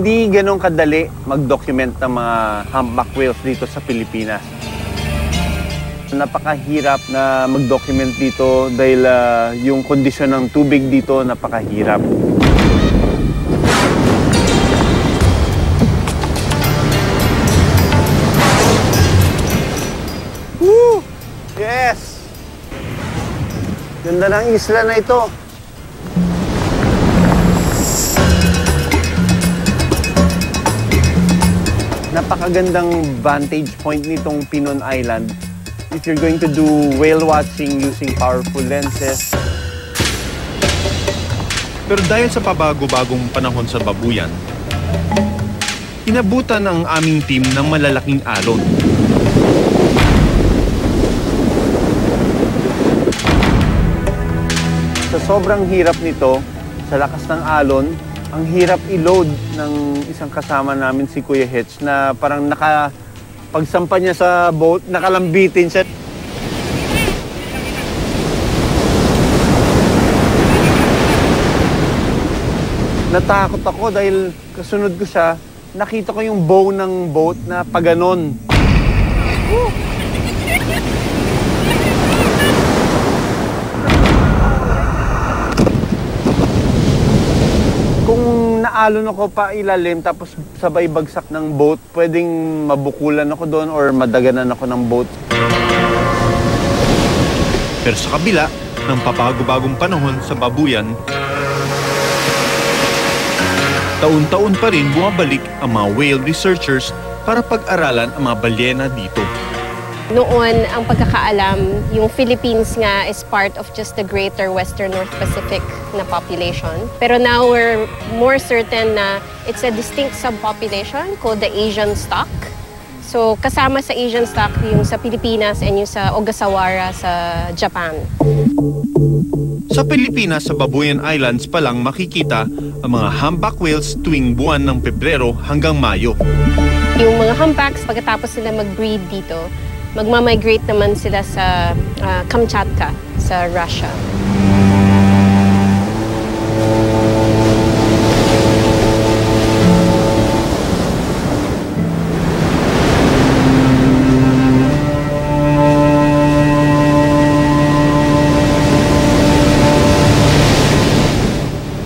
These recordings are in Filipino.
Hindi ganun kadali mag-document ng mga humpback whales dito sa Pilipinas. Napakahirap na mag-document dito dahil yung kondisyon ng tubig dito napakahirap. Woo! Yes! Ganda ng isla na ito. Napakagandang vantage point nitong Pinon Island if you're going to do whale watching using powerful lenses. Pero dahil sa pabago-bagong panahon sa babuyan, inabutan ang aming team ng malalaking alon. Sa sobrang hirap nito, sa lakas ng alon, ang hirap i-load ng isang kasama namin si Kuya Hitch na parang pagsampa niya sa boat, nakalambitin siya. Natakot ako dahil kasunod ko siya, nakita ko yung bow ng boat na paganon. Kung naalon ako pa ilalim tapos sabay bagsak ng boat, pwedeng mabukulan ako doon or madaganan ako ng boat. Pero sa kabila ng pabago-bagong panahon sa babuyan, taon-taon pa rin bumabalik ang mga whale researchers para pag-aralan ang mga balyena dito. Noon, ang pagkakaalam, yung Philippines nga is part of just the greater Western North Pacific na population. Pero now we're more certain na it's a distinct subpopulation called the Asian stock. So kasama sa Asian stock yung sa Pilipinas and yung sa Ogasawara sa Japan. Sa Pilipinas, sa Babuyan Islands pa lang makikita ang mga humpback whales tuwing buwan ng Pebrero hanggang Mayo. Yung mga humpbacks, pagkatapos sila mag-breed dito, magmamigrate naman sila sa Kamchatka, sa Russia.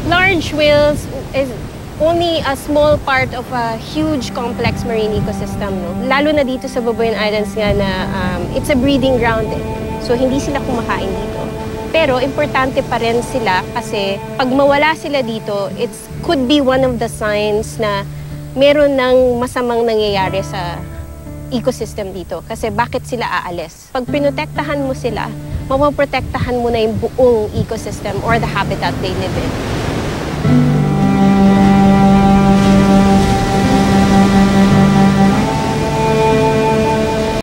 Large whales is only a small part of a huge complex marine ecosystem. No? Lalo na dito sa Babuyan Islands nga na it's a breeding ground. So hindi sila kumakain dito. Pero importante pa rin sila kasi pag mawala sila dito, it could be one of the signs na meron ng masamang nangyayari sa ecosystem dito. Kasi bakit sila aalis? Pag pinotektahan mo sila, mapoprotektahan mo na yung buong ecosystem or the habitat they live in.